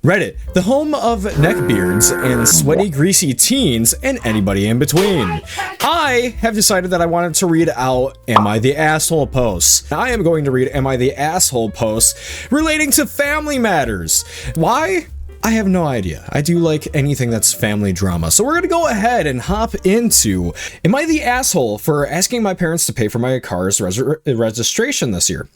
Reddit, the home of neckbeards and sweaty, greasy teens and anybody in between. I have decided that I wanted to read out Am I the Asshole posts. I am going to read Am I the Asshole posts relating to family matters. Why? I have no idea. I do like anything that's family drama. So we're going to go ahead and hop into Am I the Asshole for asking my parents to pay for my car's registration this year?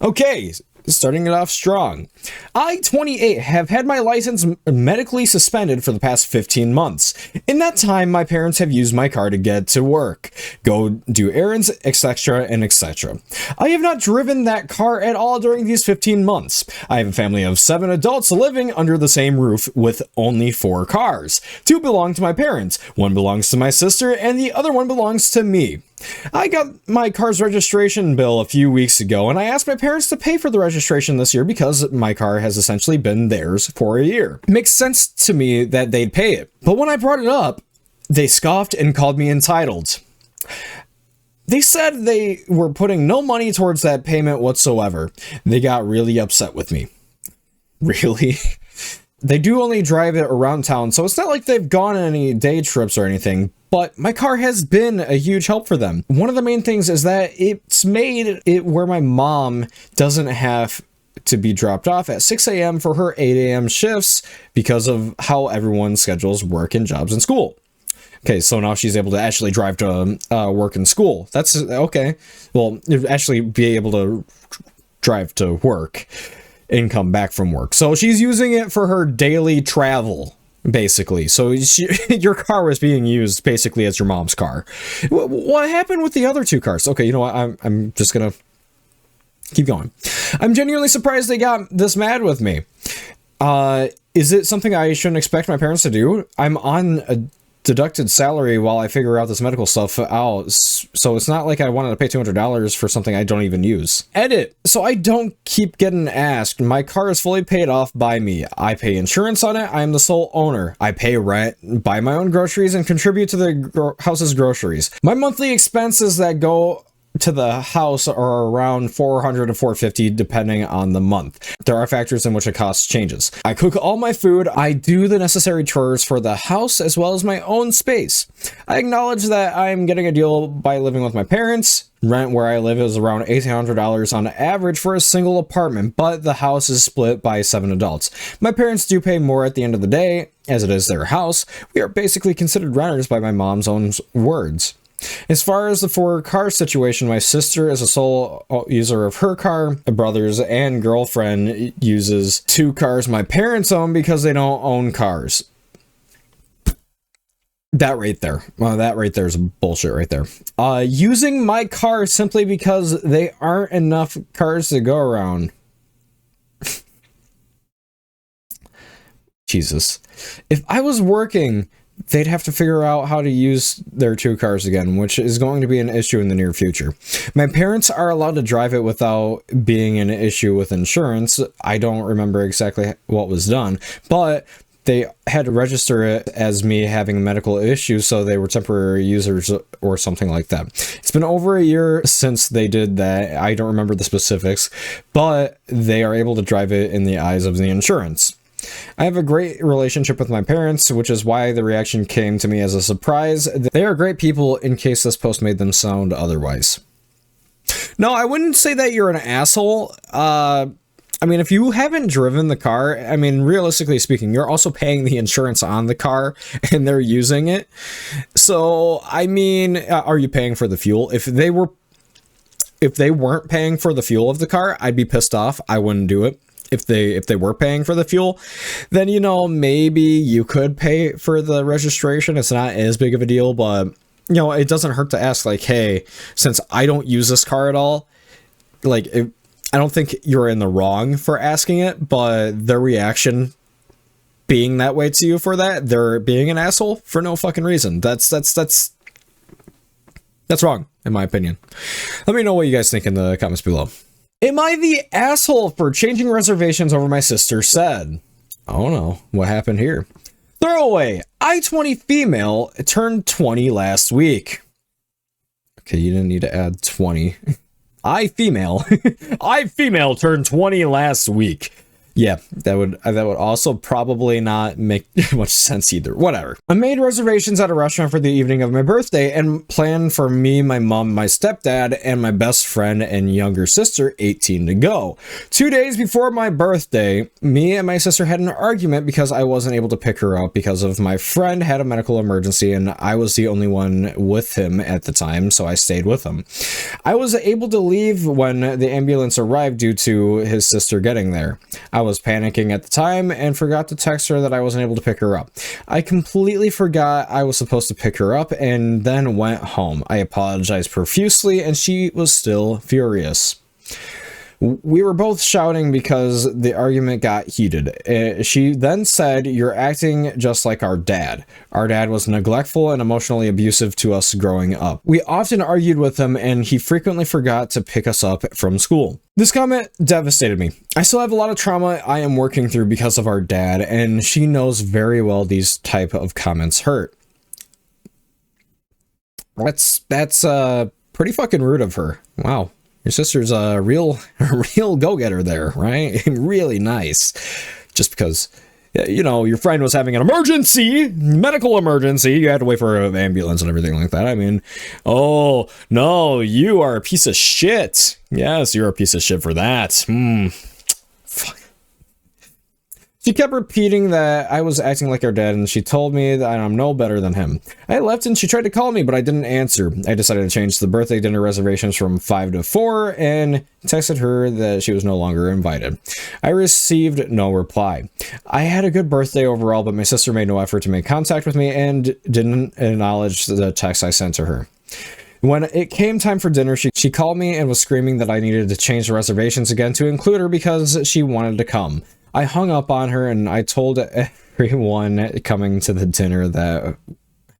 Okay. Starting it off strong. I, 28, have had my license medically suspended for the past 15 months. In that time, my parents have used my car to get to work, go do errands, etc. and etc. I have not driven that car at all during these 15 months. I have a family of 7 adults living under the same roof with only 4 cars. 2 belong to my parents, 1 belongs to my sister, and the other 1 belongs to me. I got my car's registration bill a few weeks ago, and I asked my parents to pay for the registration this year because my car has essentially been theirs for a year. It makes sense to me that they'd pay it. But when I brought it up, they scoffed and called me entitled. They said they were putting no money towards that payment whatsoever. They got really upset with me. Really? They do only drive it around town, so it's not like they've gone on any day trips or anything, but my car has been a huge help for them. One of the main things is that it's made it where my mom doesn't have to be dropped off at 6 a.m. for her 8 a.m. shifts because of how everyone schedules work and jobs and school. Okay, so now she's able to actually drive to work and school. That's okay. Well, actually be able to drive to work and come back from work. So she's using it for her daily travel, basically. So your car was being used basically as your mom's car. What happened with the other 2 cars? Okay, you know what? I'm just gonna keep going. I'm genuinely surprised they got this mad with me. Is it something I shouldn't expect my parents to do? I'm on a deducted salary while I figure out this medical stuff out, so it's not like I wanted to pay $200 for something I don't even use. Edit. So I don't keep getting asked. My car is fully paid off by me. I pay insurance on it. I am the sole owner. I pay rent, buy my own groceries, and contribute to the house's groceries. My monthly expenses that go to the house are around $400 to $450 depending on the month. There are factors in which the cost changes. I cook all my food. I do the necessary chores for the house as well as my own space. I acknowledge that I'm getting a deal by living with my parents. Rent where I live is around $800 on average for a single apartment, but the house is split by 7 adults. My parents do pay more at the end of the day, as it is their house. We are basically considered renters by my mom's own words. As far as the 4-car situation, my sister is a sole user of her car. My brothers and girlfriend uses 2 cars my parents own because they don't own cars. That right there. Well, that right there is bullshit right there. Using my car simply because they aren't enough cars to go around. Jesus. If I was working, they'd have to figure out how to use their 2 cars again, which is going to be an issue in the near future. My parents are allowed to drive it without being an issue with insurance. I don't remember exactly what was done, but they had to register it as me having a medical issue, so they were temporary users or something like that. It's been over a year since they did that. I don't remember the specifics, but they are able to drive it in the eyes of the insurance. I have a great relationship with my parents, which is why the reaction came to me as a surprise. They are great people in case this post made them sound otherwise. No, I wouldn't say that you're an asshole. I mean, if you haven't driven the car, I mean, realistically speaking, you're also paying the insurance on the car and they're using it. So, I mean, are you paying for the fuel? If they weren't paying for the fuel of the car, I'd be pissed off. I wouldn't do it. If they were paying for the fuel, then, you know, maybe you could pay for the registration. It's not as big of a deal, but, you know, it doesn't hurt to ask, like, hey, since I don't use this car at all, like, I don't think you're in the wrong for asking it, but their reaction being that way to you for that, they're being an asshole for no fucking reason. That's wrong, in my opinion. Let me know what you guys think in the comments below. Am I the asshole for changing reservations over my sister said? Oh no, what happened here? Throwaway. I, 20 female, turned 20 last week. Okay, you didn't need to add 20. I female turned 20 last week. Yeah, that would also probably not make much sense either. Whatever. I made reservations at a restaurant for the evening of my birthday and planned for me, my mom, my stepdad, and my best friend and younger sister, 18, to go. 2 days before my birthday, me and my sister had an argument because I wasn't able to pick her up because of my friend had a medical emergency and I was the only one with him at the time, so I stayed with him. I was able to leave when the ambulance arrived due to his sister getting there. I was panicking at the time and forgot to text her that I wasn't able to pick her up. I completely forgot I was supposed to pick her up and then went home. I apologized profusely and she was still furious. We were both shouting because the argument got heated. She then said, "You're acting just like our dad." Our dad was neglectful and emotionally abusive to us growing up. We often argued with him and he frequently forgot to pick us up from school. This comment devastated me. I still have a lot of trauma I am working through because of our dad, and she knows very well these type of comments hurt. That's pretty fucking rude of her. Wow. Your sister's a real go-getter there, right? Really nice. Just because, you know, your friend was having an emergency, medical emergency. You had to wait for an ambulance and everything like that. I mean, oh, no, you are a piece of shit. Yes, you're a piece of shit for that. Fuck. She kept repeating that I was acting like her dad, and she told me that I'm no better than him. I left and she tried to call me, but I didn't answer. I decided to change the birthday dinner reservations from 5 to 4 and texted her that she was no longer invited. I received no reply. I had a good birthday overall, but my sister made no effort to make contact with me and didn't acknowledge the text I sent to her. When it came time for dinner, she called me and was screaming that I needed to change the reservations again to include her because she wanted to come. I hung up on her and I told everyone coming to the dinner that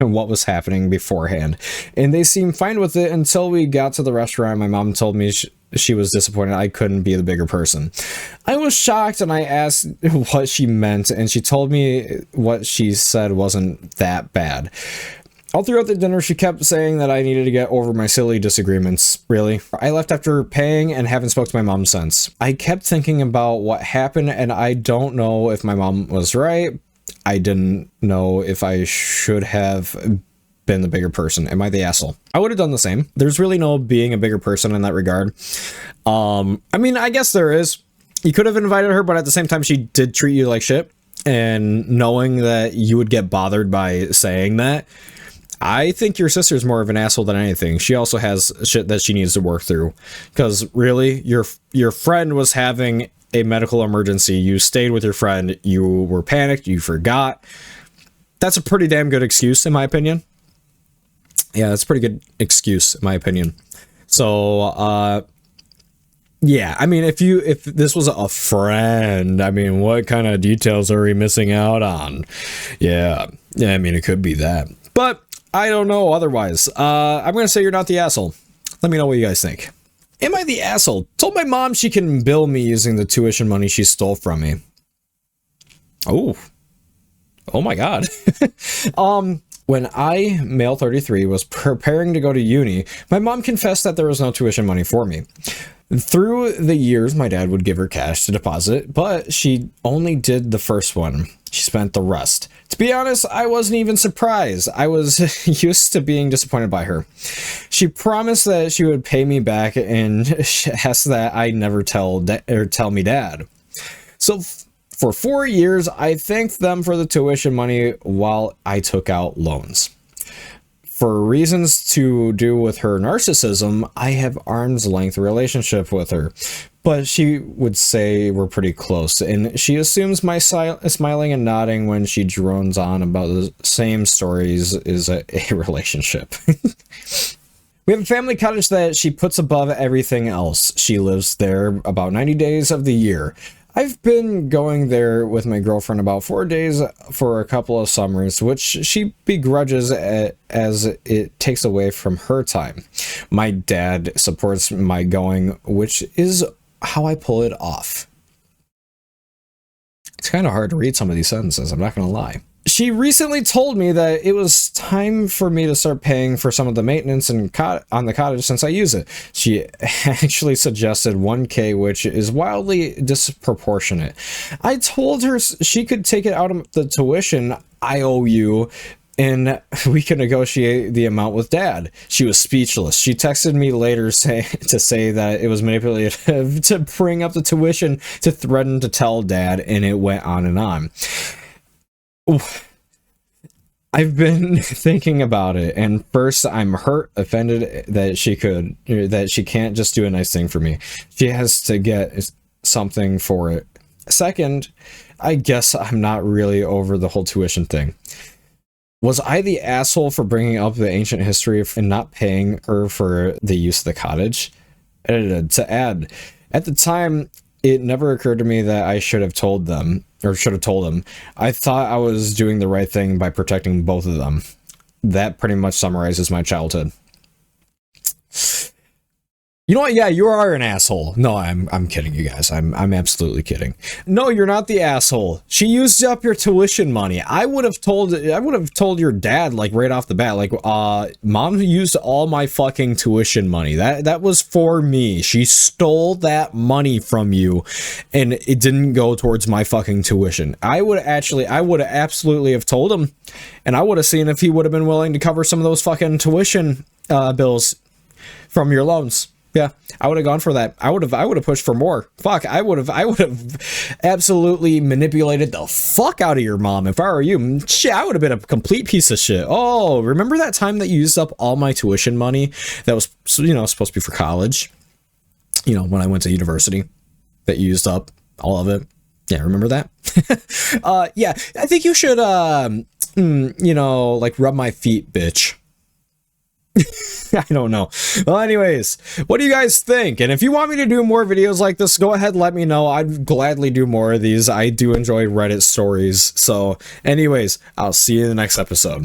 what was happening beforehand, and they seemed fine with it until we got to the restaurant. My mom told me she was disappointed I couldn't be the bigger person. I was shocked and I asked what she meant, and she told me what she said wasn't that bad. All throughout the dinner, she kept saying that I needed to get over my silly disagreements. Really? I left after paying and haven't spoke to my mom since. I kept thinking about what happened, and I don't know if my mom was right. I didn't know if I should have been the bigger person. Am I the asshole? I would have done the same. There's really no being a bigger person in that regard. I mean, I guess there is. You could have invited her, but at the same time, she did treat you like shit. And knowing that you would get bothered by saying that, I think your sister's more of an asshole than anything. She also has shit that she needs to work through. Because really, your friend was having a medical emergency. You stayed with your friend. You were panicked. You forgot. That's a pretty damn good excuse, in my opinion. Yeah, that's a pretty good excuse, in my opinion. So, yeah, I mean, if this was a friend, I mean, what kind of details are we missing out on? Yeah, I mean, it could be that. But I don't know otherwise. I'm going to say you're not the asshole. Let me know what you guys think. Am I the asshole? Told my mom she can bill me using the tuition money she stole from me. Oh my God. When I, male 33, was preparing to go to uni, my mom confessed that there was no tuition money for me. Through the years, my dad would give her cash to deposit, but she only did the first one. She spent the rest. To be honest, I wasn't even surprised. I was used to being disappointed by her. She promised that she would pay me back and asked that I never tell me dad. So for 4 years, I thanked them for the tuition money while I took out loans. For reasons to do with her narcissism, I have arm's length relationship with her, but she would say we're pretty close, and she assumes my smiling and nodding when she drones on about the same stories is a relationship. We have a family cottage that she puts above everything else. She lives there about 90 days of the year. I've been going there with my girlfriend about 4 days for a couple of summers, which she begrudges as it takes away from her time. My dad supports my going, which is how I pull it off. It's kind of hard to read some of these sentences, I'm not going to lie. She recently told me that it was time for me to start paying for some of the maintenance and on the cottage since I use it. She actually suggested 1K, which is wildly disproportionate. I told her she could take it out of the tuition I owe you, and we could negotiate the amount with Dad. She was speechless. She texted me later to say that it was manipulative to bring up the tuition, to threaten to tell Dad, and it went on and on. I've been thinking about it, and first I'm hurt, offended that she can't just do a nice thing for me. She has to get something for it. Second, I guess I'm not really over the whole tuition thing. Was I the asshole for bringing up the ancient history and not paying her for the use of the cottage? To add, at the time, it never occurred to me that I should have told them, or should have told him. I thought I was doing the right thing by protecting both of them. That pretty much summarizes my childhood. You know what? Yeah, you are an asshole. No, I'm kidding, you guys. I'm absolutely kidding. No, you're not the asshole. She used up your tuition money. I would have told your dad, like, right off the bat, like, Mom used all my fucking tuition money. That was for me. She stole that money from you, and it didn't go towards my fucking tuition. I would absolutely have told him, and I would have seen if he would have been willing to cover some of those fucking tuition bills from your loans. Yeah, I would have gone for that. I would have pushed for more. Fuck, I would have absolutely manipulated the fuck out of your mom if I were you. Shit, I would have been a complete piece of shit. Oh, remember that time that you used up all my tuition money that was, you know, supposed to be for college? You know, when I went to university, that you used up all of it. Yeah, remember that? Yeah, I think you should, you know, like, rub my feet, bitch. I don't know. Well, anyways, what do you guys think? And if you want me to do more videos like this, go ahead, let me know. I'd gladly do more of these. I do enjoy Reddit stories. So anyways, I'll see you in the next episode.